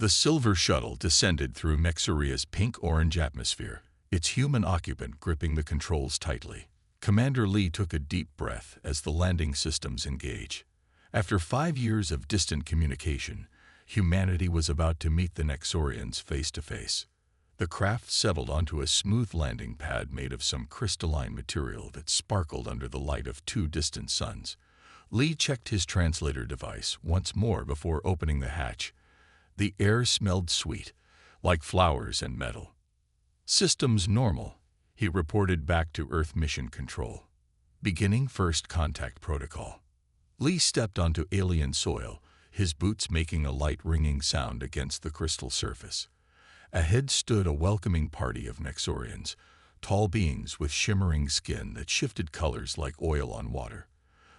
The silver shuttle descended through Nexuria's pink-orange atmosphere, its human occupant gripping the controls tightly. Commander Lee took a deep breath as the landing systems engaged. After 5 years of distant communication, humanity was about to meet the Nexorians face-to-face. The craft settled onto a smooth landing pad made of some crystalline material that sparkled under the light of 2 distant suns. Lee checked his translator device once more before opening the hatch. The air smelled sweet, like flowers and metal. "Systems normal," he reported back to Earth Mission Control. "Beginning first contact protocol." Lee stepped onto alien soil, his boots making a light ringing sound against the crystal surface. Ahead stood a welcoming party of Nexorians, tall beings with shimmering skin that shifted colors like oil on water.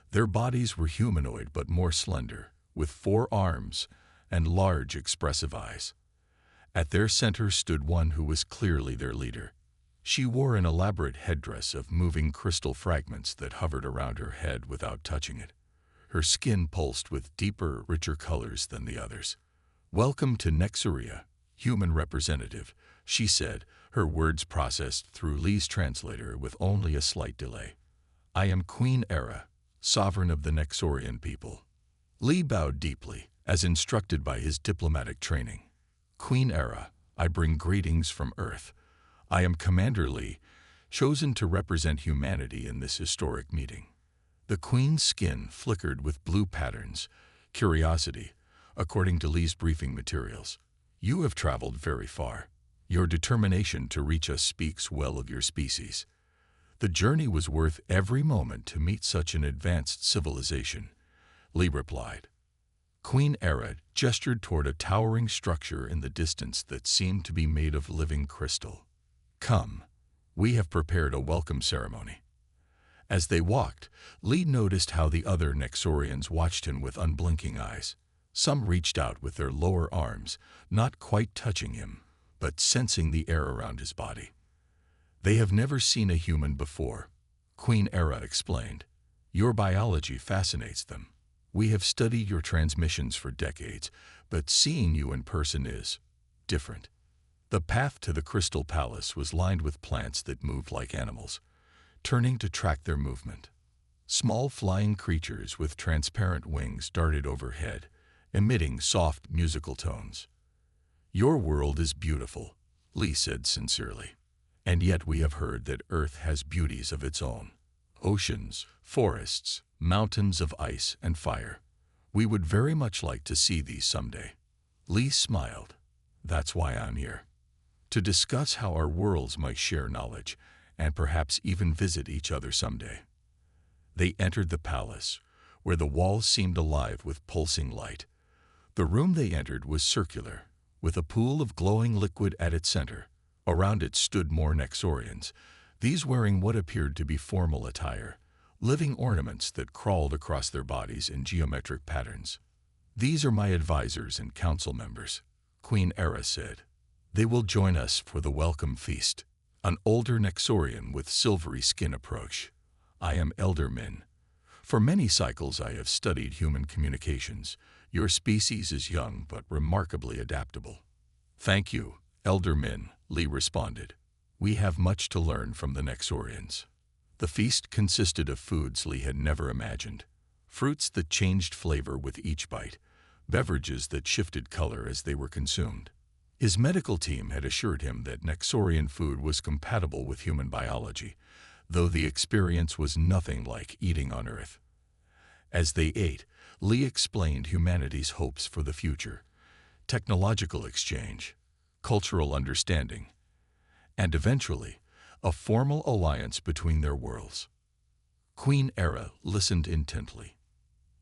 Their bodies were humanoid but more slender, with 4 arms and large expressive eyes. At their center stood one who was clearly their leader. She wore an elaborate headdress of moving crystal fragments that hovered around her head without touching it. Her skin pulsed with deeper, richer colors than the others. "Welcome to Nexuria, human representative," she said, her words processed through Lee's translator with only a slight delay. "I am Queen Era, sovereign of the Nexorian people." Lee bowed deeply, as instructed by his diplomatic training. "Queen Era, I bring greetings from Earth. I am Commander Lee, chosen to represent humanity in this historic meeting." The Queen's skin flickered with blue patterns, curiosity, according to Lee's briefing materials. "You have traveled very far. Your determination to reach us speaks well of your species. The journey was worth every moment to meet such an advanced civilization," Lee replied. Queen Era gestured toward a towering structure in the distance that seemed to be made of living crystal. "Come, we have prepared a welcome ceremony." As they walked, Lee noticed how the other Nexorians watched him with unblinking eyes. Some reached out with their lower arms, not quite touching him, but sensing the air around his body. "They have never seen a human before," Queen Era explained. "Your biology fascinates them. We have studied your transmissions for decades, but seeing you in person is different." The path to the Crystal Palace was lined with plants that moved like animals, turning to track their movement. Small flying creatures with transparent wings darted overhead, emitting soft musical tones. "Your world is beautiful," Lee said sincerely. "And yet we have heard that Earth has beauties of its own. Oceans, forests, mountains of ice and fire. We would very much like to see these someday." Lee smiled. "That's why I'm here. To discuss how our worlds might share knowledge, and perhaps even visit each other someday." They entered the palace, where the walls seemed alive with pulsing light. The room they entered was circular, with a pool of glowing liquid at its center. Around it stood more Nexorians, these wearing what appeared to be formal attire, living ornaments that crawled across their bodies in geometric patterns. "These are my advisors and council members," Queen Era said. "They will join us for the welcome feast." An older Nexorian with silvery skin approached. "I am Elder Min. For many cycles I have studied human communications. Your species is young but remarkably adaptable." "Thank you, Elder Min," Lee responded. "We have much to learn from the Nexorians." The feast consisted of foods Lee had never imagined. Fruits that changed flavor with each bite, beverages that shifted color as they were consumed. His medical team had assured him that Nexorian food was compatible with human biology, though the experience was nothing like eating on Earth. As they ate, Lee explained humanity's hopes for the future: technological exchange, cultural understanding, and eventually, a formal alliance between their worlds. Queen Era listened intently.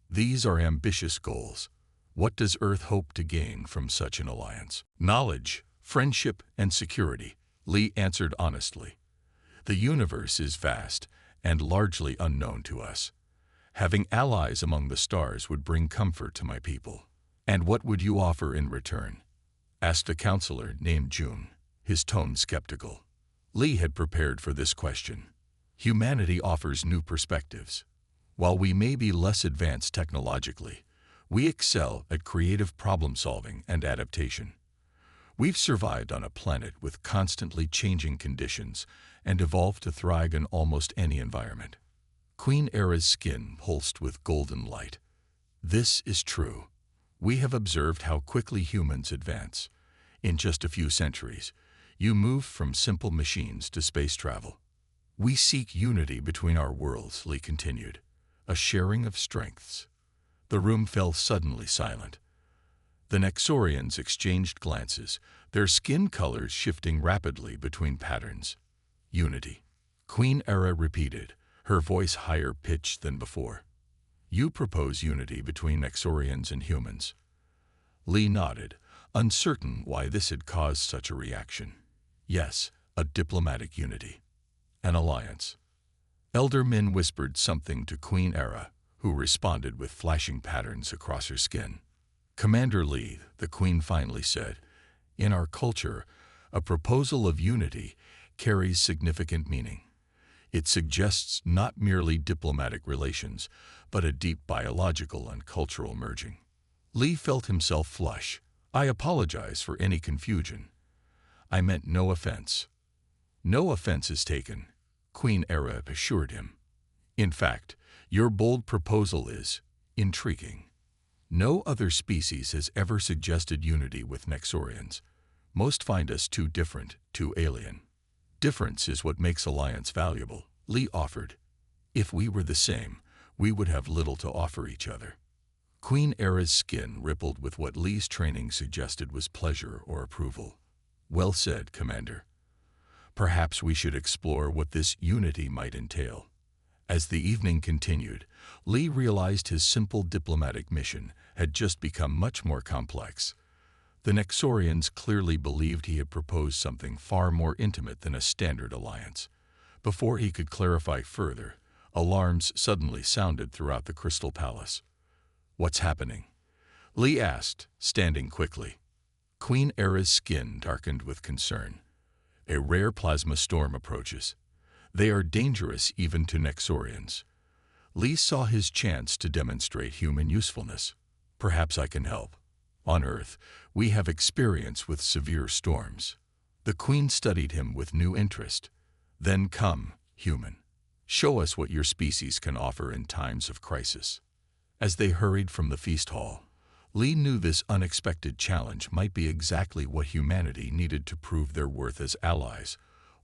"These are ambitious goals. What does Earth hope to gain from such an alliance?" "Knowledge, friendship, and security," Lee answered honestly. "The universe is vast and largely unknown to us. Having allies among the stars would bring comfort to my people." "And what would you offer in return?" asked a counselor named June, his tone skeptical. Lee had prepared for this question. "Humanity offers new perspectives. While we may be less advanced technologically, We excel at creative problem-solving and adaptation. We've survived on a planet with constantly changing conditions and evolved to thrive in almost any environment. Queen Era's skin pulsed with golden light. This is true. We have observed how quickly humans advance. In just a few centuries, you moved from simple machines to space travel. We seek unity between our worlds, Lee continued, a sharing of strengths. The room fell suddenly silent. The Nexorians exchanged glances, their skin colors shifting rapidly between patterns. Unity. Queen Era repeated, her voice higher pitched than before. You propose unity between Nexorians and humans. Lee nodded, uncertain why this had caused such a reaction. Yes, a diplomatic unity. An alliance. Elder Min whispered something to Queen Era, who responded with flashing patterns across her skin. Commander Lee, the Queen finally said, in our culture, a proposal of unity carries significant meaning. It suggests not merely diplomatic relations, but a deep biological and cultural merging. Lee felt himself flush. I apologize for any confusion. I meant no offense. No offense is taken, Queen Era assured him. In fact, your bold proposal is intriguing. No other species has ever suggested unity with Nexorians. Most find us too different, too alien. Difference is what makes alliance valuable, Lee offered. If we were the same, we would have little to offer each other. Queen Era's skin rippled with what Lee's training suggested was pleasure or approval. Well said, Commander. Perhaps we should explore what this unity might entail. As the evening continued, Lee realized his simple diplomatic mission had just become much more complex. The Nexorians clearly believed he had proposed something far more intimate than a standard alliance. Before he could clarify further, alarms suddenly sounded throughout the Crystal Palace. What's happening? Lee asked, standing quickly. Queen Era's skin darkened with concern. A rare plasma storm approaches. They are dangerous even to Nexorians. Lee saw his chance to demonstrate human usefulness. Perhaps I can help. On Earth, we have experience with severe storms. The Queen studied him with new interest. Then come, human. Show us what your species can offer in times of crisis. As they hurried from the feast hall, Lee knew this unexpected challenge might be exactly what humanity needed to prove their worth as allies,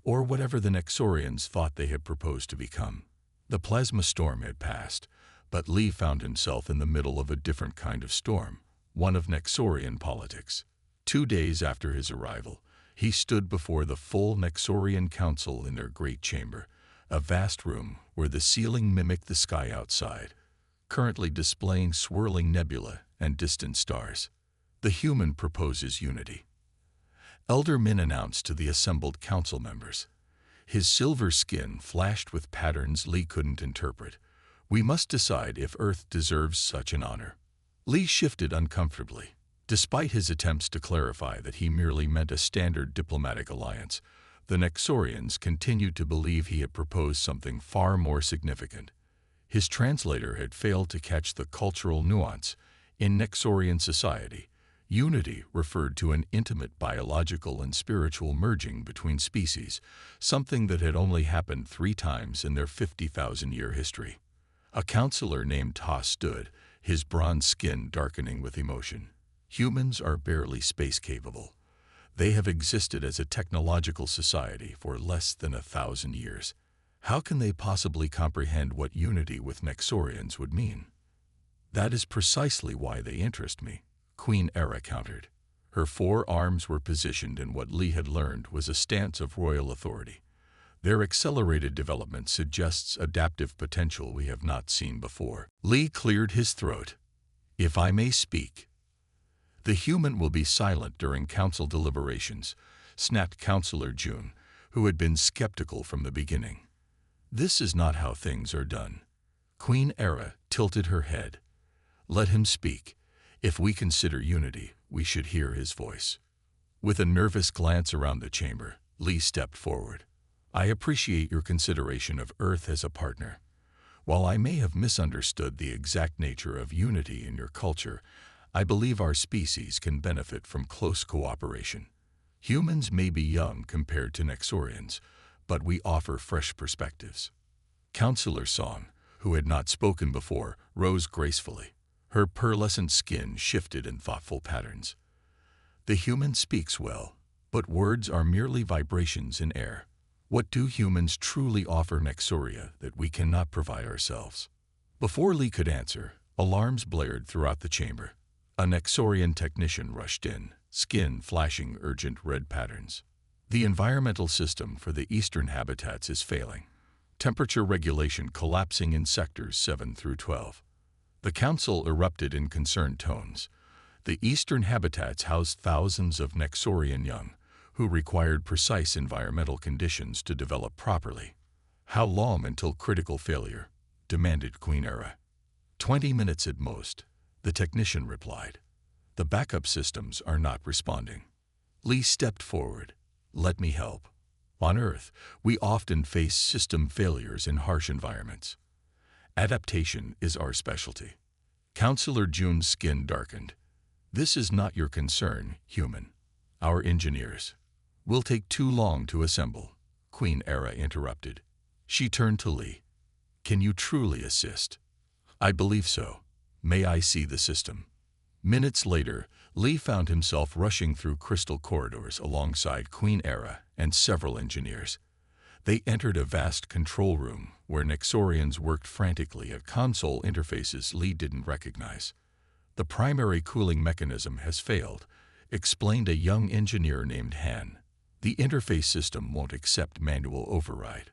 or whatever the Nexorians thought they had proposed to become. The plasma storm had passed, but Lee found himself in the middle of a different kind of storm, one of Nexorian politics. 2 days after his arrival, he stood before the full Nexorian council in their great chamber, a vast room where the ceiling mimicked the sky outside, currently displaying swirling nebula and distant stars. The human proposes unity. Elder Min announced to the assembled council members. His silver skin flashed with patterns Lee couldn't interpret. We must decide if Earth deserves such an honor. Lee shifted uncomfortably. Despite his attempts to clarify that he merely meant a standard diplomatic alliance, the Nexorians continued to believe he had proposed something far more significant. His translator had failed to catch the cultural nuance. In Nexorian society, unity referred to an intimate biological and spiritual merging between species, something that had only happened 3 times in their 50,000-year history. A counselor named Ta stood, his bronze skin darkening with emotion. Humans are barely space-capable. They have existed as a technological society for less than 1,000 years. How can they possibly comprehend what unity with Nexorians would mean? That is precisely why they interest me, Queen Era countered. Her 4 arms were positioned in what Lee had learned was a stance of royal authority. Their accelerated development suggests adaptive potential we have not seen before. Lee cleared his throat. If I may speak. The human will be silent during council deliberations, snapped Counselor June, who had been skeptical from the beginning. This is not how things are done. Queen Era tilted her head. Let him speak. If we consider unity, we should hear his voice. With a nervous glance around the chamber, Lee stepped forward. I appreciate your consideration of Earth as a partner. While I may have misunderstood the exact nature of unity in your culture, I believe our species can benefit from close cooperation. Humans may be young compared to Nexorians, but we offer fresh perspectives. Counselor Song, who had not spoken before, rose gracefully. Her pearlescent skin shifted in thoughtful patterns. The human speaks well, but words are merely vibrations in air. What do humans truly offer Nexoria that we cannot provide ourselves? Before Lee could answer, alarms blared throughout the chamber. A Nexorian technician rushed in, skin flashing urgent red patterns. The environmental system for the eastern habitats is failing. Temperature regulation collapsing in sectors 7 through 12. The council erupted in concerned tones. The eastern habitats housed thousands of Nexorian young, who required precise environmental conditions to develop properly. How long until critical failure? Demanded Queen Era. 20 minutes at most, the technician replied. The backup systems are not responding. Lee stepped forward. Let me help. On Earth, we often face system failures in harsh environments. Adaptation is our specialty. Counselor June's skin darkened. This is not your concern, human. Our engineers will take too long to assemble, Queen Era interrupted. She turned to Lee. Can you truly assist? I believe so. May I see the system? Minutes later, Lee found himself rushing through crystal corridors alongside Queen Era and several engineers. They entered a vast control room where Nexorians worked frantically at console interfaces Lee didn't recognize. The primary cooling mechanism has failed, explained a young engineer named Han. The interface system won't accept manual override.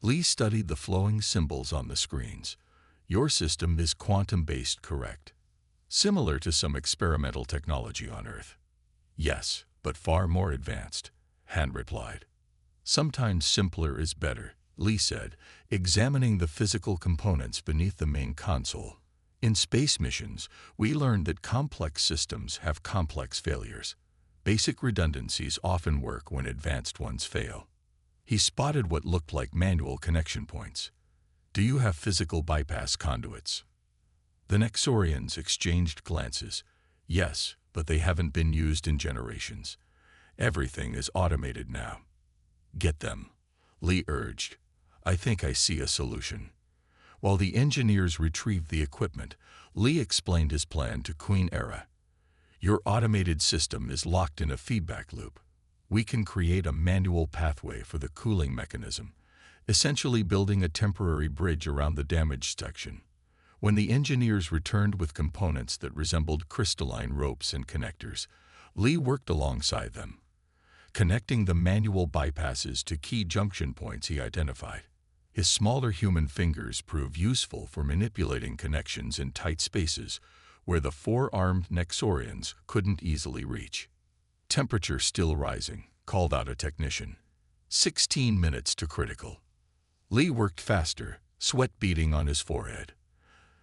Lee studied the flowing symbols on the screens. Your system is quantum-based, correct? Similar to some experimental technology on Earth. Yes, but far more advanced, Han replied. Sometimes simpler is better, Lee said, examining the physical components beneath the main console. In space missions, we learned that complex systems have complex failures. Basic redundancies often work when advanced ones fail. He spotted what looked like manual connection points. Do you have physical bypass conduits? The Nexorians exchanged glances. Yes, but they haven't been used in generations. Everything is automated now. Get them, Lee urged. I think I see a solution. While the engineers retrieved the equipment, Lee explained his plan to Queen Era. Your automated system is locked in a feedback loop. We can create a manual pathway for the cooling mechanism, essentially building a temporary bridge around the damaged section. When the engineers returned with components that resembled crystalline ropes and connectors, Lee worked alongside them, connecting the manual bypasses to key junction points he identified. His smaller human fingers proved useful for manipulating connections in tight spaces where the four-armed Nexorians couldn't easily reach. Temperature still rising, called out a technician. 16 minutes to critical. Lee worked faster, sweat beading on his forehead.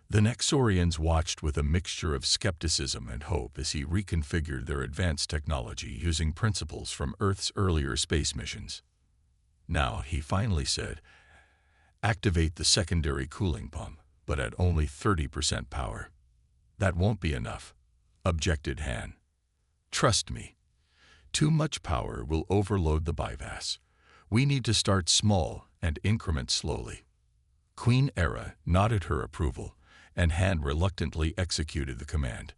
The Nexorians watched with a mixture of skepticism and hope as he reconfigured their advanced technology using principles from Earth's earlier space missions. Now, he finally said, activate the secondary cooling pump, but at only 30% power. That won't be enough, objected Han. Trust me. Too much power will overload the bypass. We need to start small and increment slowly. Queen Era nodded her approval, and Han reluctantly executed the command.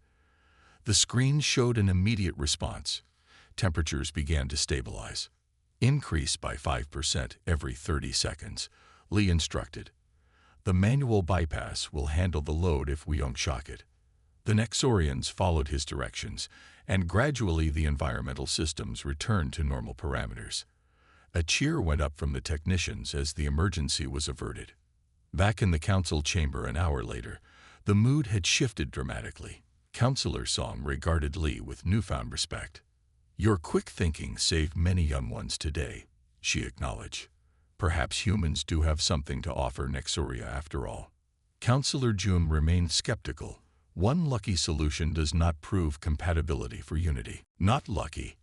The screen showed an immediate response. Temperatures began to stabilize. Increase by 5% every 30 seconds, Lee instructed. The manual bypass will handle the load if we don't shock it. The Nexorians followed his directions, and gradually the environmental systems returned to normal parameters. A cheer went up from the technicians as the emergency was averted. Back in the council chamber an hour later, the mood had shifted dramatically. Counselor Song regarded Lee with newfound respect. Your quick thinking saved many young ones today, she acknowledged. Perhaps humans do have something to offer Nexoria after all. Counselor June remained skeptical. One lucky solution does not prove compatibility for unity. Not lucky.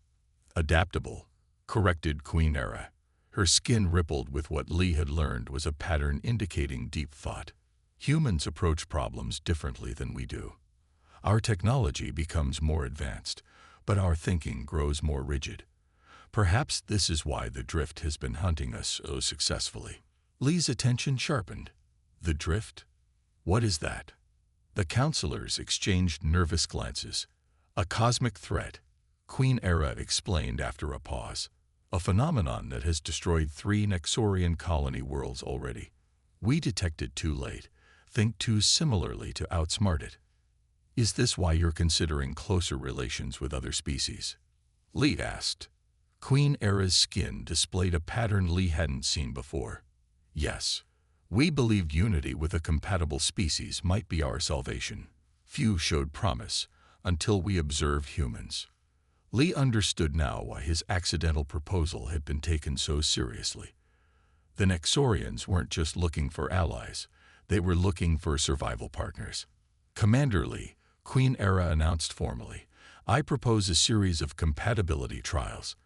Adaptable, corrected Queen Era. Her skin rippled with what Lee had learned was a pattern indicating deep thought. Humans approach problems differently than we do. Our technology becomes more advanced, but our thinking grows more rigid. Perhaps this is why the drift has been hunting us so successfully. Lee's attention sharpened. The drift? What is that? The counselors exchanged nervous glances. A cosmic threat, Queen Era explained after a pause. A phenomenon that has destroyed 3 Nexorian colony worlds already. We detect it too late, think too similarly to outsmart it. Is this why you're considering closer relations with other species? Lee asked. Queen Era's skin displayed a pattern Lee hadn't seen before. Yes. We believed unity with a compatible species might be our salvation. Few showed promise, until we observed humans. Lee understood now why his accidental proposal had been taken so seriously. The Nexorians weren't just looking for allies, they were looking for survival partners. Commander Lee, Queen Era announced formally, I propose a series of compatibility trials.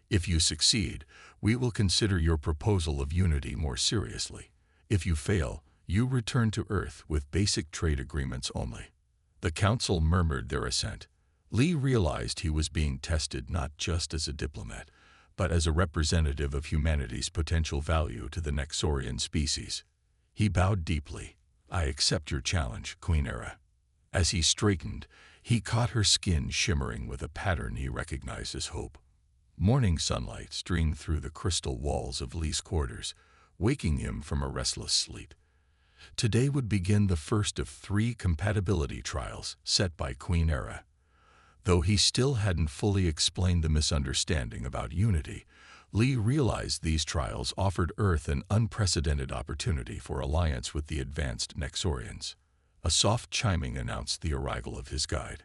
If you succeed, we will consider your proposal of unity more seriously. If you fail, you return to Earth with basic trade agreements only. The Council murmured their assent. Lee realized he was being tested not just as a diplomat, but as a representative of humanity's potential value to the Nexorian species. He bowed deeply. I accept your challenge, Queen Era. As he straightened, he caught her skin shimmering with a pattern he recognized as hope. Morning sunlight streamed through the crystal walls of Lee's quarters, waking him from a restless sleep. Today would begin the first of 3 compatibility trials set by Queen Era. Though he still hadn't fully explained the misunderstanding about unity, Lee realized these trials offered Earth an unprecedented opportunity for alliance with the advanced Nexorians. A soft chiming announced the arrival of his guide.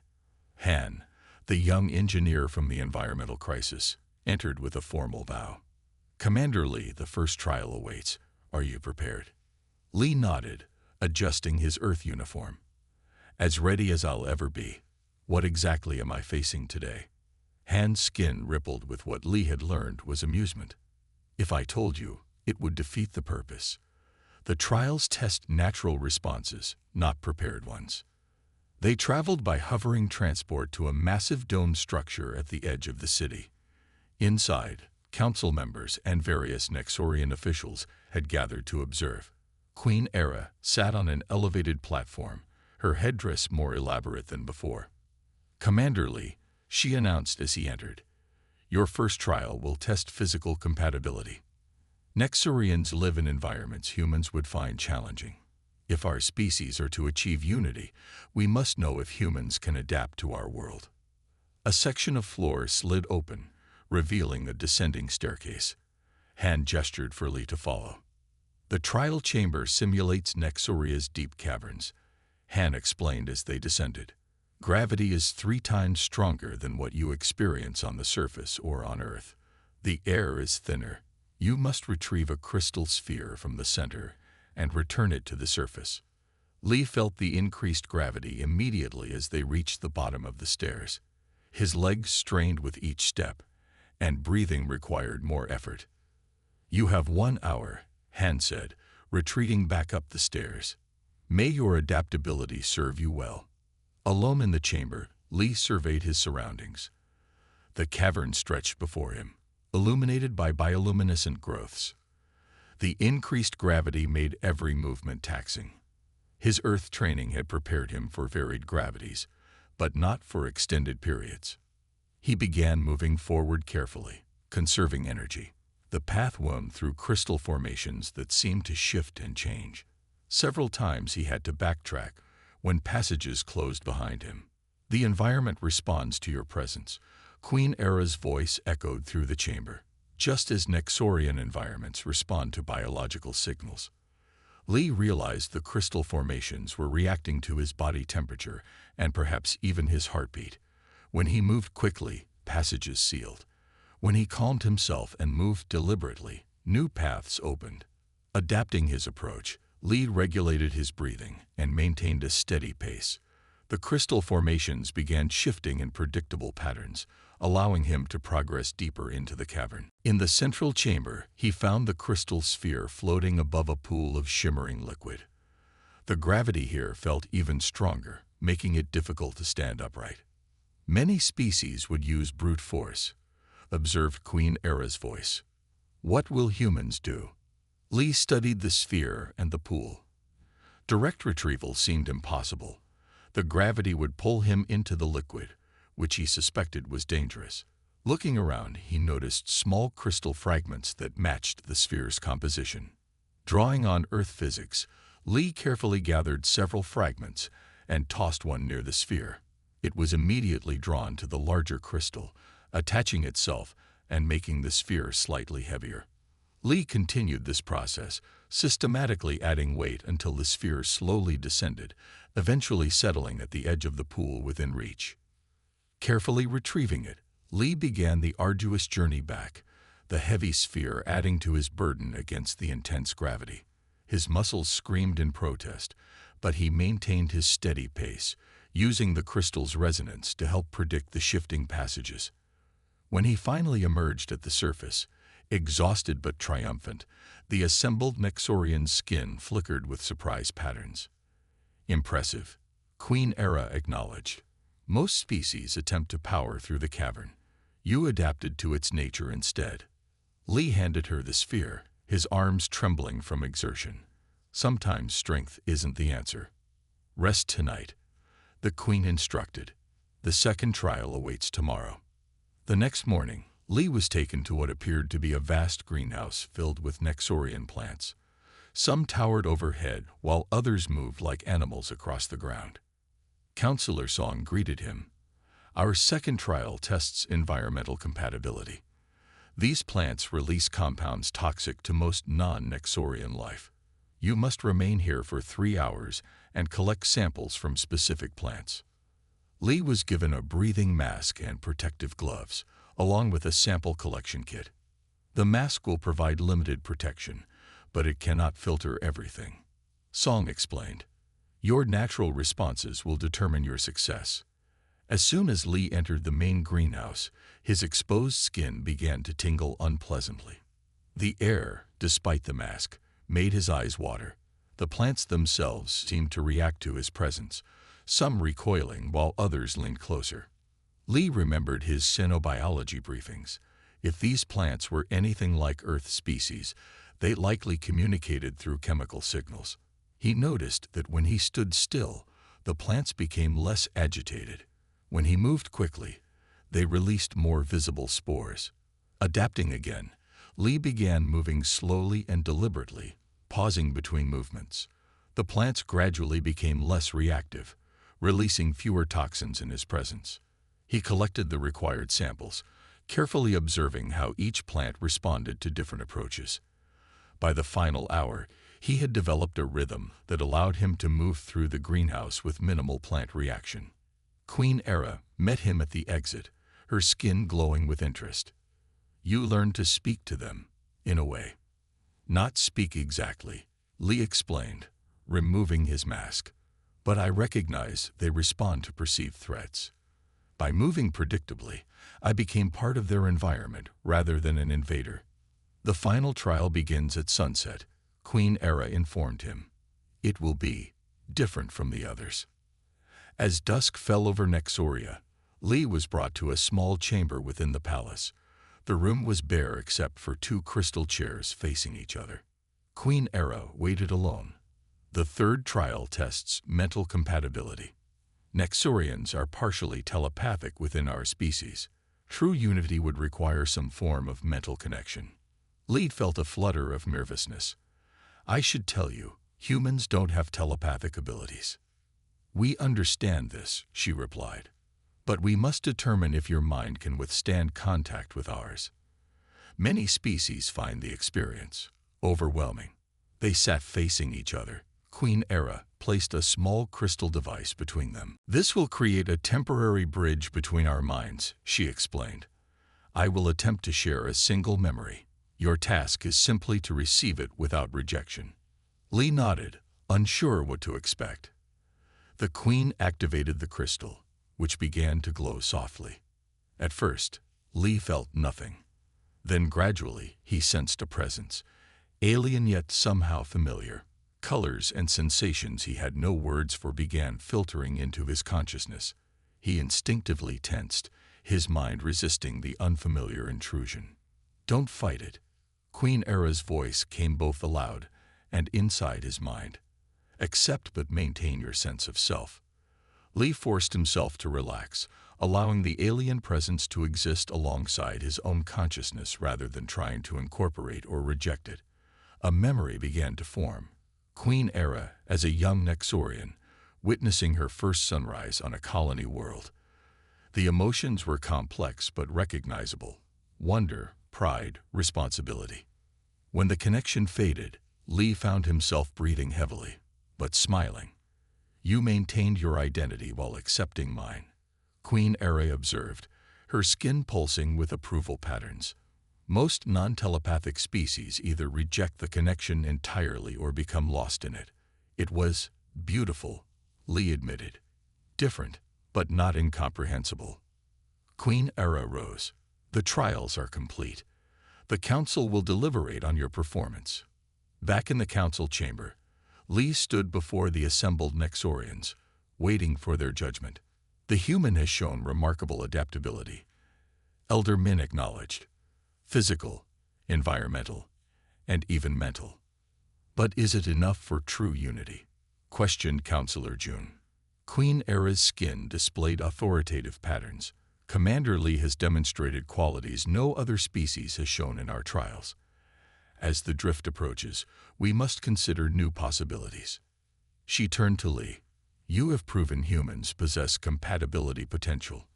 Han, the young engineer from the environmental crisis, entered with a formal bow. Commander Lee, the first trial awaits. Are you prepared? Lee nodded, adjusting his Earth uniform. As ready as I'll ever be. What exactly am I facing today? Han's skin rippled with what Lee had learned was amusement. If I told you, it would defeat the purpose. The trials test natural responses, not prepared ones. They traveled by hovering transport to a massive domed structure at the edge of the city. Inside, council members and various Nexorian officials had gathered to observe. Queen Era sat on an elevated platform, her headdress more elaborate than before. Commander Lee, she announced as he entered, your first trial will test physical compatibility. Nexorians live in environments humans would find challenging. If our species are to achieve unity, we must know if humans can adapt to our world. A section of floor slid open, revealing a descending staircase. Han gestured for Lee to follow. The trial chamber simulates Nexoria's deep caverns, Han explained as they descended. Gravity is 3 times stronger than what you experience on the surface or on Earth. The air is thinner. You must retrieve a crystal sphere from the center and return it to the surface. Lee felt the increased gravity immediately as they reached the bottom of the stairs. His legs strained with each step, and breathing required more effort. You have 1 hour, Han said, retreating back up the stairs. May your adaptability serve you well. Alone in the chamber, Lee surveyed his surroundings. The cavern stretched before him, illuminated by bioluminescent growths. The increased gravity made every movement taxing. His Earth training had prepared him for varied gravities, but not for extended periods. He began moving forward carefully, conserving energy. The path wound through crystal formations that seemed to shift and change. Several times he had to backtrack when passages closed behind him. The environment responds to your presence. Queen Era's voice echoed through the chamber, just as Nexorian environments respond to biological signals. Lee realized the crystal formations were reacting to his body temperature and perhaps even his heartbeat. When he moved quickly, passages sealed. When he calmed himself and moved deliberately, new paths opened. Adapting his approach, Lee regulated his breathing and maintained a steady pace. The crystal formations began shifting in predictable patterns, allowing him to progress deeper into the cavern. In the central chamber, he found the crystal sphere floating above a pool of shimmering liquid. The gravity here felt even stronger, making it difficult to stand upright. Many species would use brute force, observed Queen Era's voice. What will humans do? Lee studied the sphere and the pool. Direct retrieval seemed impossible. The gravity would pull him into the liquid, which he suspected was dangerous. Looking around, he noticed small crystal fragments that matched the sphere's composition. Drawing on Earth physics, Lee carefully gathered several fragments and tossed one near the sphere. It was immediately drawn to the larger crystal, attaching itself and making the sphere slightly heavier. Lee continued this process, systematically adding weight until the sphere slowly descended, eventually settling at the edge of the pool within reach. Carefully retrieving it, Lee began the arduous journey back, the heavy sphere adding to his burden against the intense gravity. His muscles screamed in protest, but he maintained his steady pace, using the crystal's resonance to help predict the shifting passages. When he finally emerged at the surface, exhausted but triumphant, the assembled Nexorian's skin flickered with surprise patterns. Impressive, Queen Era acknowledged. Most species attempt to power through the cavern. You adapted to its nature instead. Lee handed her the sphere, his arms trembling from exertion. Sometimes strength isn't the answer. Rest tonight, the Queen instructed. The second trial awaits tomorrow. The next morning, Lee was taken to what appeared to be a vast greenhouse filled with Nexorian plants. Some towered overhead, while others moved like animals across the ground. Counselor Song greeted him. Our second trial tests environmental compatibility. These plants release compounds toxic to most non-Nexorian life. You must remain here for 3 hours and collect samples from specific plants. Lee was given a breathing mask and protective gloves, along with a sample collection kit. The mask will provide limited protection, but it cannot filter everything. Song explained. Your natural responses will determine your success. As soon as Lee entered the main greenhouse, his exposed skin began to tingle unpleasantly. The air, despite the mask, made his eyes water. The plants themselves seemed to react to his presence, some recoiling while others leaned closer. Lee remembered his xenobiology briefings. If these plants were anything like Earth species, they likely communicated through chemical signals. He noticed that when he stood still, the plants became less agitated. When he moved quickly, they released more visible spores. Adapting again, Lee began moving slowly and deliberately, pausing between movements. The plants gradually became less reactive, releasing fewer toxins in his presence. He collected the required samples, carefully observing how each plant responded to different approaches. By the final hour, he had developed a rhythm that allowed him to move through the greenhouse with minimal plant reaction. Queen Era met him at the exit, her skin glowing with interest. You learned to speak to them, in a way. Not speak exactly, Lee explained, removing his mask. But I recognize they respond to perceived threats. By moving predictably, I became part of their environment rather than an invader. The final trial begins at sunset, Queen Era informed him. It will be different from the others. As dusk fell over Nexoria, Lee was brought to a small chamber within the palace. The room was bare except for 2 crystal chairs facing each other. Queen Era waited alone. The third trial tests mental compatibility. Nexorians are partially telepathic within our species. True unity would require some form of mental connection. Lee felt a flutter of nervousness. I should tell you, humans don't have telepathic abilities. We understand this, she replied. But we must determine if your mind can withstand contact with ours. Many species find the experience overwhelming. They sat facing each other. Queen Era placed a small crystal device between them. This will create a temporary bridge between our minds, she explained. I will attempt to share a single memory. Your task is simply to receive it without rejection. Lee nodded, unsure what to expect. The Queen activated the crystal, which began to glow softly. At first, Lee felt nothing. Then gradually, he sensed a presence, alien yet somehow familiar. Colors and sensations he had no words for began filtering into his consciousness. He instinctively tensed, his mind resisting the unfamiliar intrusion. "Don't fight it." Queen Era's voice came both aloud and inside his mind. "Accept but maintain your sense of self." Lee forced himself to relax, allowing the alien presence to exist alongside his own consciousness rather than trying to incorporate or reject it. A memory began to form. Queen Era as a young Nexorian, witnessing her first sunrise on a colony world. The emotions were complex but recognizable: wonder, pride, responsibility. When the connection faded, Lee found himself breathing heavily, but smiling. "You maintained your identity while accepting mine," Queen Era observed, her skin pulsing with approval patterns. Most non-telepathic species either reject the connection entirely or become lost in it. "It was beautiful," Lee admitted. "Different, but not incomprehensible." Queen Era rose. "The trials are complete. The council will deliberate on your performance." Back in the council chamber, Lee stood before the assembled Nexorians, waiting for their judgment. "The human has shown remarkable adaptability," Elder Min acknowledged. "Physical, environmental, and even mental." "But is it enough for true unity?" questioned Counselor June. Queen Era's skin displayed authoritative patterns. "Commander Lee has demonstrated qualities no other species has shown in our trials. As the drift approaches, we must consider new possibilities." She turned to Lee. "You have proven humans possess compatibility potential.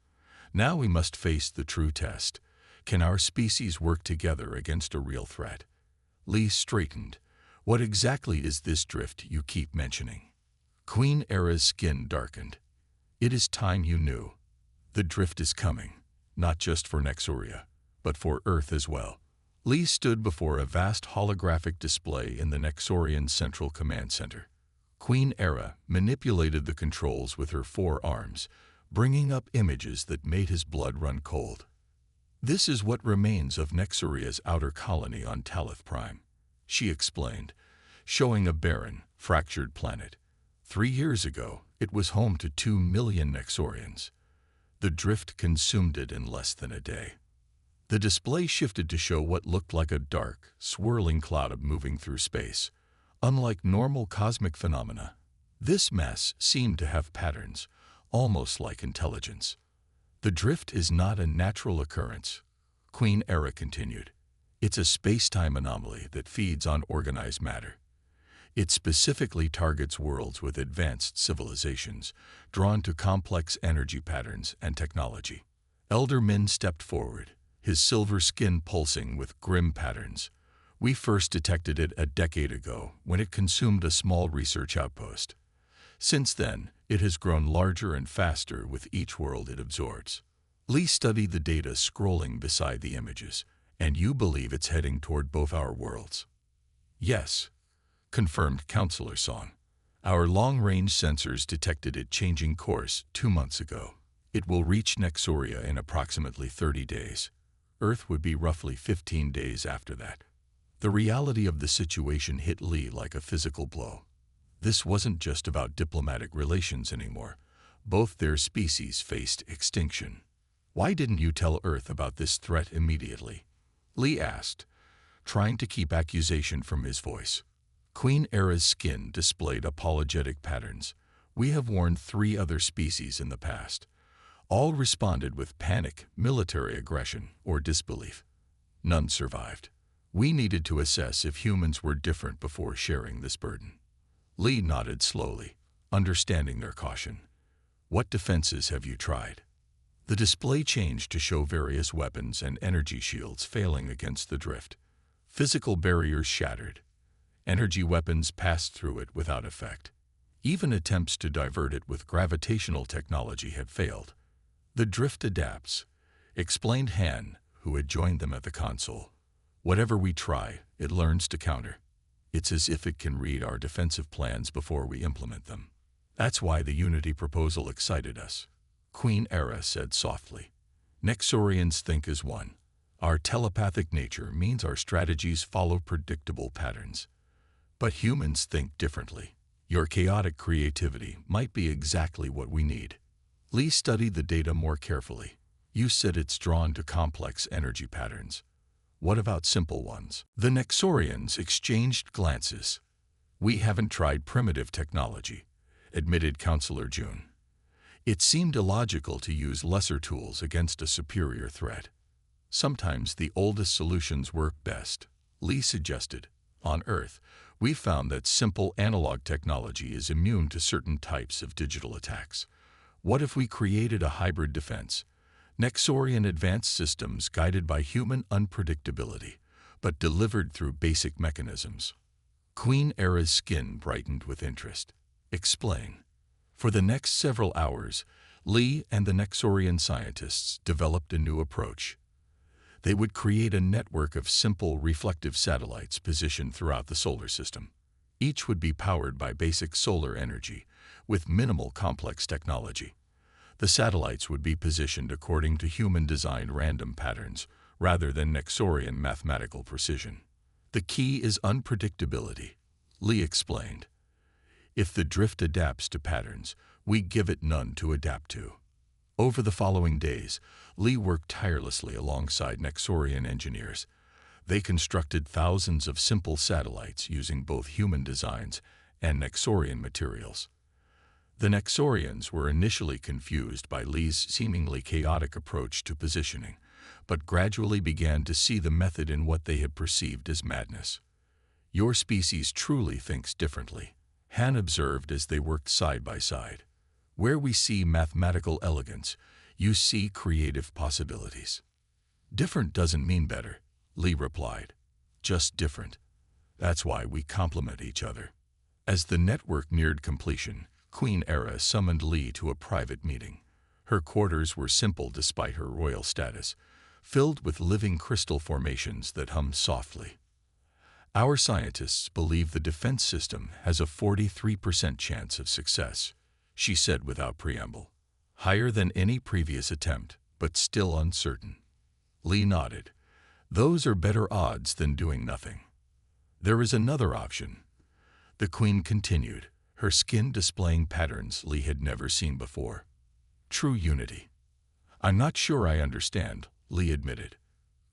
Now we must face the true test. Can our species work together against a real threat?" Lee straightened. "What exactly is this drift you keep mentioning?" Queen Era's skin darkened. "It is time you knew. The drift is coming, not just for Nexoria, but for Earth as well." Lee stood before a vast holographic display in the Nexorian Central Command Center. Queen Era manipulated the controls with her 4 arms, bringing up images that made his blood run cold. "This is what remains of Nexoria's outer colony on Talith Prime," she explained, showing a barren, fractured planet. 3 years ago, it was home to 2 million Nexorians. The drift consumed it in less than a day. The display shifted to show what looked like a dark, swirling cloud moving through space. Unlike normal cosmic phenomena, this mess seemed to have patterns, almost like intelligence. "The drift is not a natural occurrence," Queen Era continued. "It's a space-time anomaly that feeds on organized matter. It specifically targets worlds with advanced civilizations, drawn to complex energy patterns and technology." Elder Min stepped forward, his silver skin pulsing with grim patterns. "We first detected it a decade ago when it consumed a small research outpost. Since then, it has grown larger and faster with each world it absorbs." Lee studied the data scrolling beside the images. "And you believe it's heading toward both our worlds?" "Yes," confirmed Counselor Song. "Our long-range sensors detected it changing course 2 months ago. It will reach Nexoria in approximately 30 days. Earth would be roughly 15 days after that." The reality of the situation hit Lee like a physical blow. This wasn't just about diplomatic relations anymore. Both their species faced extinction. "Why didn't you tell Earth about this threat immediately?" Lee asked, trying to keep accusation from his voice. Queen Era's skin displayed apologetic patterns. "We have warned 3 other species in the past. All responded with panic, military aggression, or disbelief. None survived. We needed to assess if humans were different before sharing this burden." Lee nodded slowly, understanding their caution. "What defenses have you tried?" The display changed to show various weapons and energy shields failing against the drift. Physical barriers shattered. Energy weapons passed through it without effect. Even attempts to divert it with gravitational technology had failed. "The drift adapts," explained Han, who had joined them at the console. "Whatever we try, it learns to counter. It's as if it can read our defensive plans before we implement them. That's why the Unity proposal excited us," Queen Era said softly. "Nexorians think as one. Our telepathic nature means our strategies follow predictable patterns. But humans think differently. Your chaotic creativity might be exactly what we need. Lee studied the data more carefully. You said it's drawn to complex energy patterns. What about simple ones? The Nexorians exchanged glances. We haven't tried primitive technology, admitted Counselor June. It seemed illogical to use lesser tools against a superior threat. Sometimes the oldest solutions work best, Lee suggested. On Earth, we found that simple analog technology is immune to certain types of digital attacks. What if we created a hybrid defense? Nexorian advanced systems guided by human unpredictability, but delivered through basic mechanisms. Queen Era's skin brightened with interest. Explain. For the next several hours, Lee and the Nexorian scientists developed a new approach. They would create a network of simple reflective satellites positioned throughout the solar system. Each would be powered by basic solar energy, with minimal complex technology. The satellites would be positioned according to human-designed random patterns, rather than Nexorian mathematical precision. The key is unpredictability, Lee explained. If the drift adapts to patterns, we give it none to adapt to. Over the following days, Lee worked tirelessly alongside Nexorian engineers. They constructed thousands of simple satellites using both human designs and Nexorian materials. The Nexorians were initially confused by Lee's seemingly chaotic approach to positioning, but gradually began to see the method in what they had perceived as madness. Your species truly thinks differently, Han observed as they worked side by side. Where we see mathematical elegance, you see creative possibilities. Different doesn't mean better, Lee replied. Just different. That's why we complement each other. As the network neared completion, Queen Era summoned Lee to a private meeting. Her quarters were simple despite her royal status, filled with living crystal formations that hummed softly. Our scientists believe the defense system has a 43% chance of success, she said without preamble. Higher than any previous attempt, but still uncertain. Lee nodded. Those are better odds than doing nothing. There is another option. The Queen continued, her skin displaying patterns Lee had never seen before. True unity. I'm not sure I understand, Lee admitted.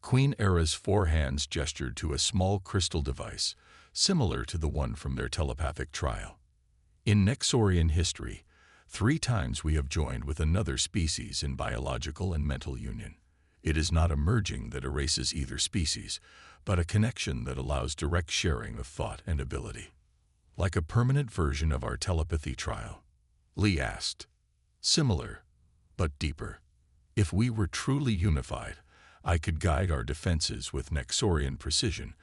Queen Era's four hands gestured to a small crystal device, similar to the one from their telepathic trial. In Nexorian history, 3 times we have joined with another species in biological and mental union. It is not a merging that erases either species, but a connection that allows direct sharing of thought and ability. Like a permanent version of our telepathy trial, Lee asked. Similar, but deeper. If we were truly unified, I could guide our defenses with Nexorian precision,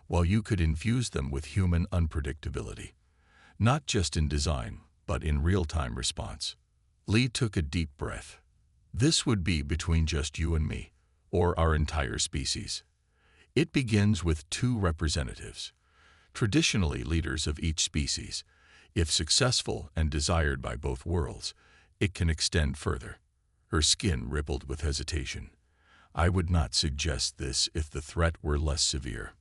while you could infuse them with human unpredictability. Not just in design, but in real-time response. Lee took a deep breath. This would be between just you and me, or our entire species. It begins with 2 representatives, traditionally leaders of each species. If successful and desired by both worlds, it can extend further. Her skin rippled with hesitation. I would not suggest this if the threat were less severe.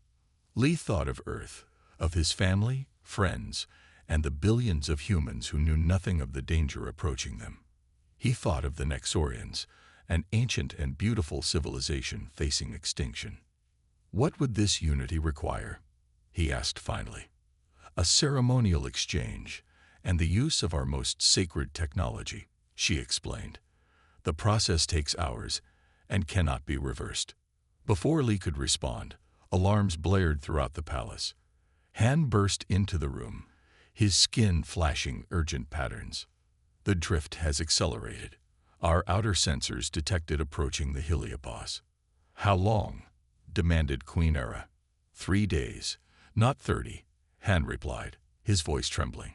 Lee thought of Earth, of his family, friends, and the billions of humans who knew nothing of the danger approaching them. He thought of the Nexorians, an ancient and beautiful civilization facing extinction. What would this unity require? He asked finally. A ceremonial exchange and the use of our most sacred technology, she explained. The process takes hours and cannot be reversed. Before Lee could respond, alarms blared throughout the palace. Han burst into the room, his skin flashing urgent patterns. The drift has accelerated. Our outer sensors detected approaching the heliopause. How long? Demanded Queen Era. 3 days, not 30, Han replied, his voice trembling.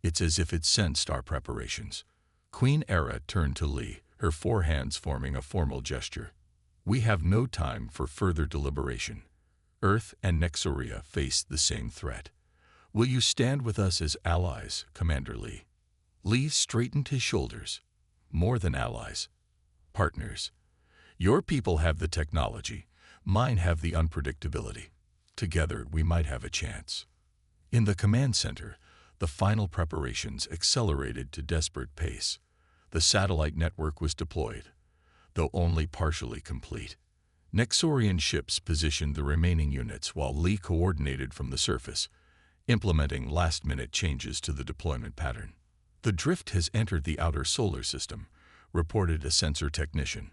It's as if it sensed our preparations. Queen Era turned to Lee, her 4 hands forming a formal gesture. We have no time for further deliberation. Earth and Nexoria face the same threat. Will you stand with us as allies, Commander Lee? Lee straightened his shoulders. More than allies. Partners. Your people have the technology. Mine have the unpredictability. Together, we might have a chance. In the command center, the final preparations accelerated to desperate pace. The satellite network was deployed, though only partially complete. Nexorian ships positioned the remaining units while Lee coordinated from the surface, implementing last-minute changes to the deployment pattern. "The drift has entered the outer solar system," reported a sensor technician.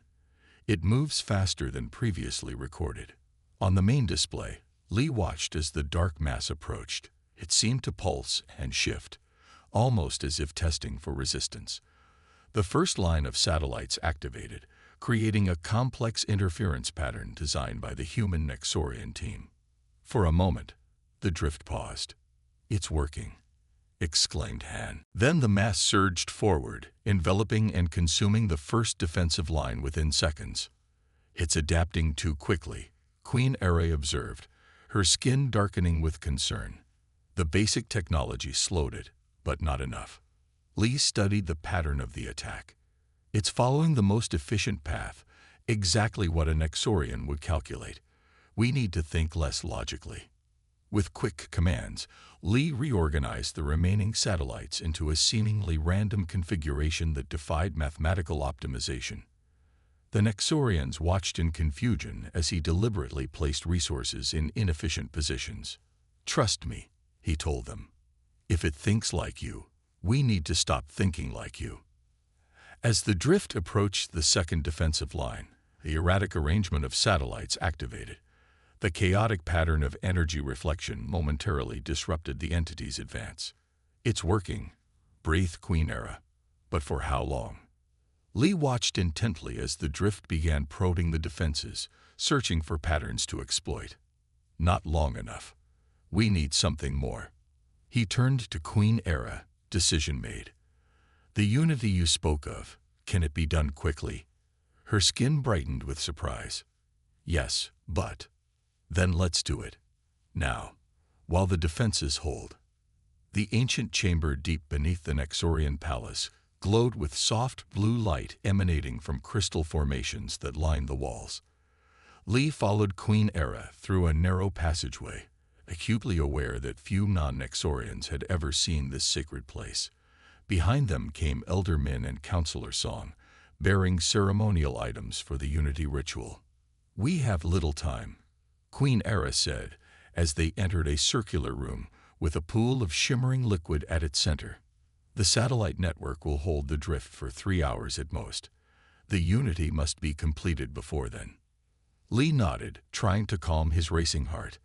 "It moves faster than previously recorded." On the main display, Lee watched as the dark mass approached. It seemed to pulse and shift, almost as if testing for resistance. The first line of satellites activated, creating a complex interference pattern designed by the human Nexorian team. For a moment, the drift paused. "It's working," exclaimed Han. Then the mass surged forward, enveloping and consuming the first defensive line within seconds. "It's adapting too quickly," Queen Era observed, her skin darkening with concern. The basic technology slowed it, but not enough. Lee studied the pattern of the attack. "It's following the most efficient path, exactly what a Nexorian would calculate. We need to think less logically." With quick commands, Lee reorganized the remaining satellites into a seemingly random configuration that defied mathematical optimization. The Nexorians watched in confusion as he deliberately placed resources in inefficient positions. "Trust me," he told them. "If it thinks like you, we need to stop thinking like you." As the drift approached the second defensive line, the erratic arrangement of satellites activated. The chaotic pattern of energy reflection momentarily disrupted the entity's advance. "It's working," breathed Queen Era. But for how long? Lee watched intently as the drift began probing the defenses, searching for patterns to exploit. "Not long enough. We need something more." He turned to Queen Era. Decision made. "The unity you spoke of, can it be done quickly?" Her skin brightened with surprise. "Yes, but..." "Then let's do it. Now, while the defenses hold." The ancient chamber deep beneath the Nexorian palace glowed with soft blue light emanating from crystal formations that lined the walls. Lee followed Queen Era through a narrow passageway, acutely aware that few non-Nexorians had ever seen this sacred place. Behind them came Elder Min and Counselor Song, bearing ceremonial items for the Unity ritual. "We have little time," Queen Era said, as they entered a circular room with a pool of shimmering liquid at its center. "The satellite network will hold the drift for 3 hours at most. The Unity must be completed before then." Lee nodded, trying to calm his racing heart.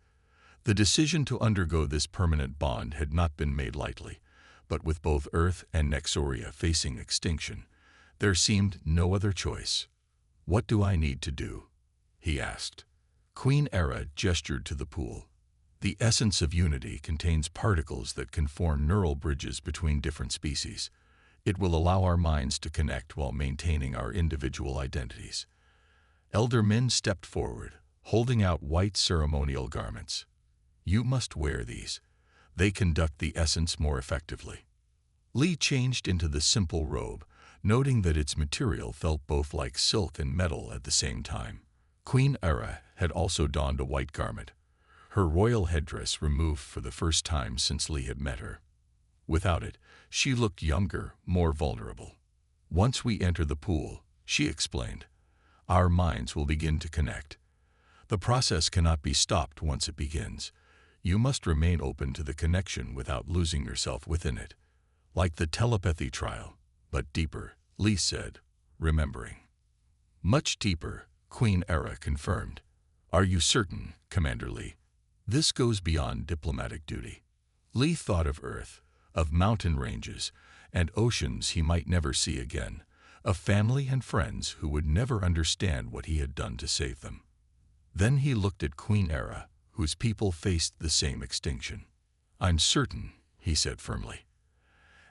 The decision to undergo this permanent bond had not been made lightly, but with both Earth and Nexoria facing extinction, there seemed no other choice. "What do I need to do?" he asked. Queen Era gestured to the pool. "The essence of unity contains particles that can form neural bridges between different species. It will allow our minds to connect while maintaining our individual identities." Elder Min stepped forward, holding out white ceremonial garments. "You must wear these. They conduct the essence more effectively." Lee changed into the simple robe, noting that its material felt both like silk and metal at the same time. Queen Era had also donned a white garment, her royal headdress removed for the first time since Lee had met her. Without it, she looked younger, more vulnerable. "Once we enter the pool," she explained, "our minds will begin to connect. The process cannot be stopped once it begins. You must remain open to the connection without losing yourself within it. Like the telepathy trial, but deeper," Lee said, remembering. "Much deeper," Queen Era confirmed. "Are you certain, Commander Lee? This goes beyond diplomatic duty." Lee thought of Earth, of mountain ranges, and oceans he might never see again, of family and friends who would never understand what he had done to save them. Then he looked at Queen Era, whose people faced the same extinction. "I'm certain," he said firmly.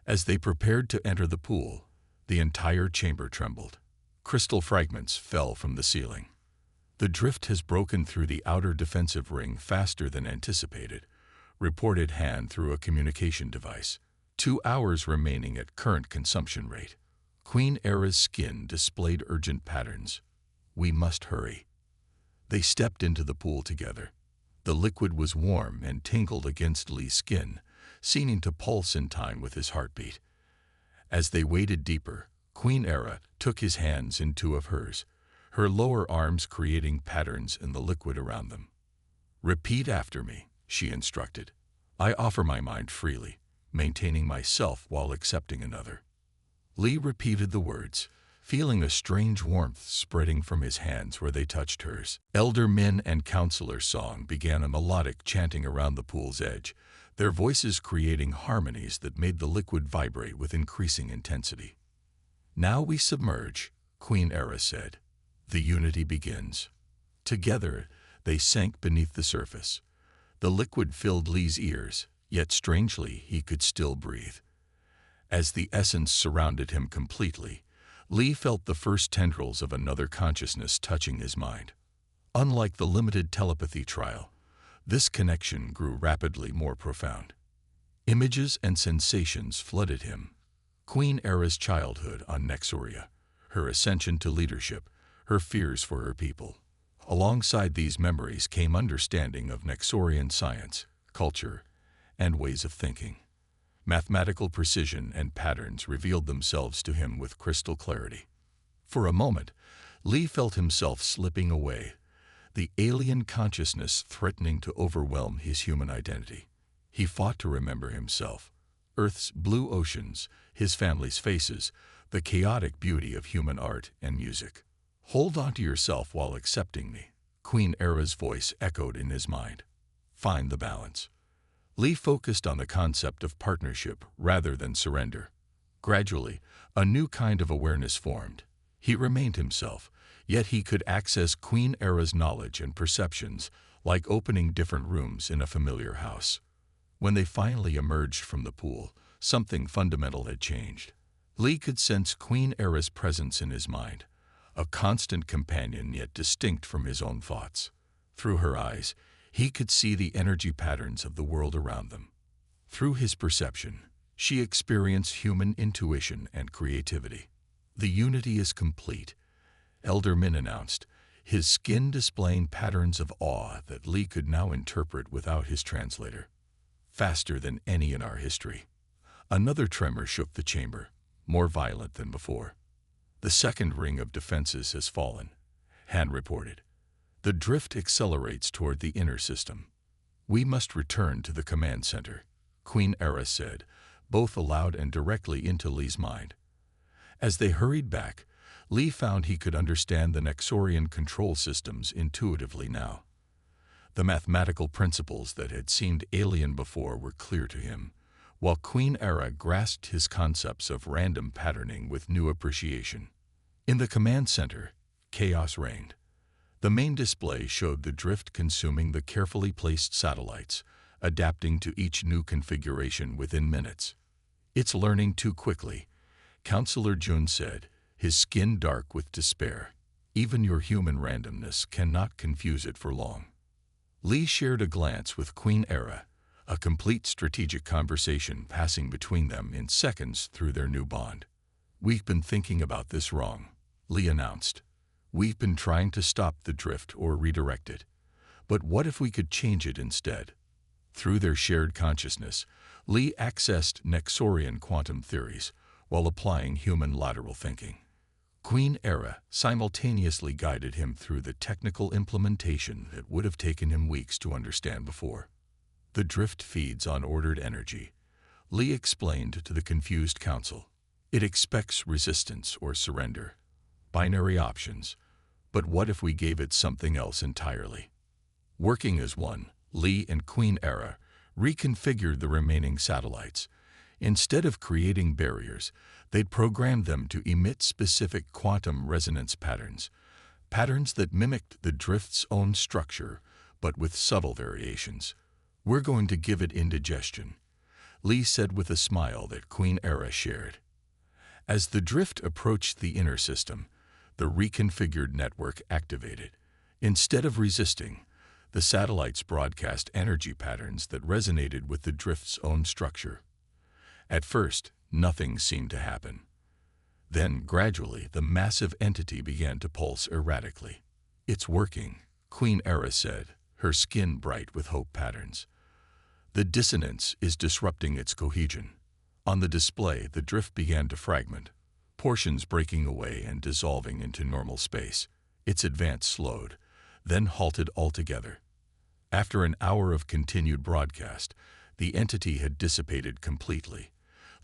As they prepared to enter the pool, the entire chamber trembled. Crystal fragments fell from the ceiling. "The drift has broken through the outer defensive ring faster than anticipated," reported Han through a communication device. 2 hours remaining at current consumption rate." Queen Era's skin displayed urgent patterns. "We must hurry." They stepped into the pool together. The liquid was warm and tingled against Lee's skin, seeming to pulse in time with his heartbeat. As they waded deeper, Queen Era took his hands in two of hers, her lower arms creating patterns in the liquid around them. "Repeat after me," she instructed. "I offer my mind freely, maintaining myself while accepting another." Lee repeated the words, feeling a strange warmth spreading from his hands where they touched hers. Elder Min and Counselor Song began a melodic chanting around the pool's edge, their voices creating harmonies that made the liquid vibrate with increasing intensity. "Now we submerge," Queen Era said. "The unity begins." Together, they sank beneath the surface. The liquid filled Lee's ears, yet strangely, he could still breathe. As the essence surrounded him completely, Lee felt the first tendrils of another consciousness touching his mind. Unlike the limited telepathy trial, this connection grew rapidly more profound. Images and sensations flooded him. Queen Era's childhood on Nexoria, her ascension to leadership, her fears for her people. Alongside these memories came understanding of Nexorian science, culture, and ways of thinking. Mathematical precision and patterns revealed themselves to him with crystal clarity. For a moment, Lee felt himself slipping away, the alien consciousness threatening to overwhelm his human identity. He fought to remember himself, Earth's blue oceans, his family's faces, the chaotic beauty of human art and music. "Hold on to yourself while accepting me," Queen Era's voice echoed in his mind. "Find the balance." Lee focused on the concept of partnership rather than surrender. Gradually, a new kind of awareness formed. He remained himself, yet he could access Queen Era's knowledge and perceptions, like opening different rooms in a familiar house. When they finally emerged from the pool, something fundamental had changed. Lee could sense Queen Era's presence in his mind, a constant companion yet distinct from his own thoughts. Through her eyes, he could see the energy patterns of the world around them. Through his perception, she experienced human intuition and creativity. "The unity is complete," Elder Min announced, his skin displaying patterns of awe that Lee could now interpret without his translator. "Faster than any in our history." Another tremor shook the chamber, more violent than before. "The second ring of defenses has fallen," Han reported. "The drift accelerates toward the inner system. We must return to the command center," Queen Era said, both aloud and directly into Lee's mind. As they hurried back, Lee found he could understand the Nexorian control systems intuitively now. The mathematical principles that had seemed alien before were clear to him, while Queen Era grasped his concepts of random patterning with new appreciation. In the command center, chaos reigned. The main display showed the drift consuming the carefully placed satellites, adapting to each new configuration within minutes. "It's learning too quickly," Counselor Jun said, his skin dark with despair. "Even your human randomness cannot confuse it for long." Lee shared a glance with Queen Era, a complete strategic conversation passing between them in seconds through their new bond. "We've been thinking about this wrong," Lee announced. "We've been trying to stop the drift or redirect it. But what if we could change it instead?" Through their shared consciousness, Lee accessed Nexorian quantum theories while applying human lateral thinking. Queen Era simultaneously guided him through the technical implementation that would have taken him weeks to understand before. "The drift feeds on ordered energy," Lee explained to the confused council. "It expects resistance or surrender. Binary options. But what if we gave it something else entirely?" Working as one, Lee and Queen Era reconfigured the remaining satellites. Instead of creating barriers, they'd programmed them to emit specific quantum resonance patterns, patterns that mimicked the drift's own structure, but with subtle variations. "We're going to give it indigestion," Lee said with a smile that Queen Era shared. As the drift approached the inner system, the reconfigured network activated. Instead of resisting, the satellites broadcast energy patterns that resonated with the drift's own structure. At first, nothing seemed to happen. Then, gradually, the massive entity began to pulse erratically. "It's working," Queen Era said, her skin bright with hope patterns. The dissonance is disrupting its cohesion. On the display, the drift began to fragment, portions breaking away and dissolving into normal space. Its advance slowed, then halted altogether. After an hour of continued broadcast, the entity had dissipated completely,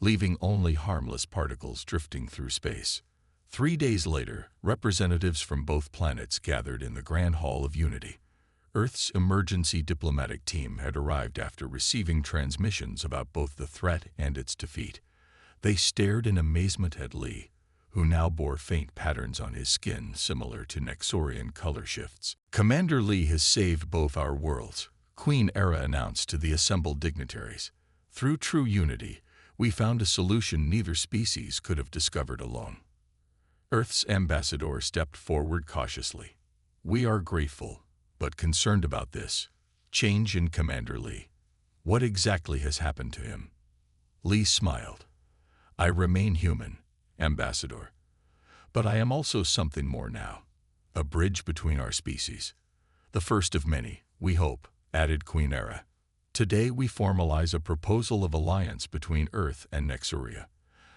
leaving only harmless particles drifting through space. 3 days later, representatives from both planets gathered in the Grand Hall of Unity. Earth's emergency diplomatic team had arrived after receiving transmissions about both the threat and its defeat. They stared in amazement at Lee, who now bore faint patterns on his skin similar to Nexorian color shifts. "Commander Lee has saved both our worlds," Queen Era announced to the assembled dignitaries. "Through true unity, we found a solution neither species could have discovered alone." Earth's ambassador stepped forward cautiously. "We are grateful, but concerned about this change in Commander Lee. What exactly has happened to him?" Lee smiled. "I remain human, Ambassador. But I am also something more now, a bridge between our species. The first of many, we hope," added Queen Era. "Today we formalize a proposal of alliance between Earth and Nexuria,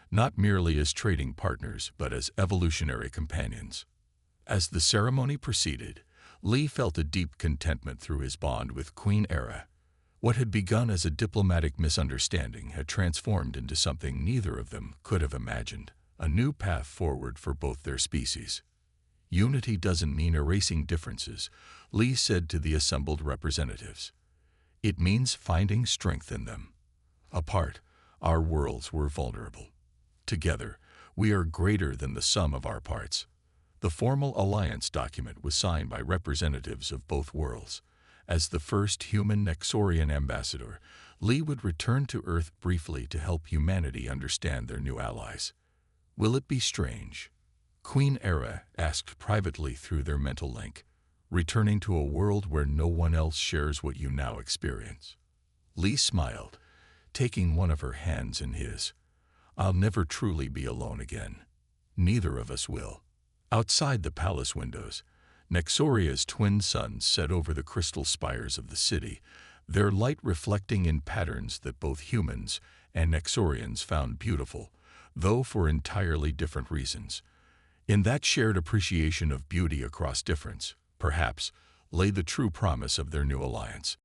not merely as trading partners, but as evolutionary companions." As the ceremony proceeded, Lee felt a deep contentment through his bond with Queen Era. What had begun as a diplomatic misunderstanding had transformed into something neither of them could have imagined, a new path forward for both their species. "Unity doesn't mean erasing differences," Lee said to the assembled representatives. "It means finding strength in them. Apart, our worlds were vulnerable. Together, we are greater than the sum of our parts." The formal alliance document was signed by representatives of both worlds. As the first human Nexorian ambassador, Lee would return to Earth briefly to help humanity understand their new allies. "Will it be strange?" Queen Era asked privately through their mental link, "returning to a world where no one else shares what you now experience?" Lee smiled, taking one of her hands in his. "I'll never truly be alone again. Neither of us will." Outside the palace windows, Nexoria's twin suns set over the crystal spires of the city, their light reflecting in patterns that both humans and Nexorians found beautiful, though for entirely different reasons. In that shared appreciation of beauty across difference, perhaps, lay the true promise of their new alliance.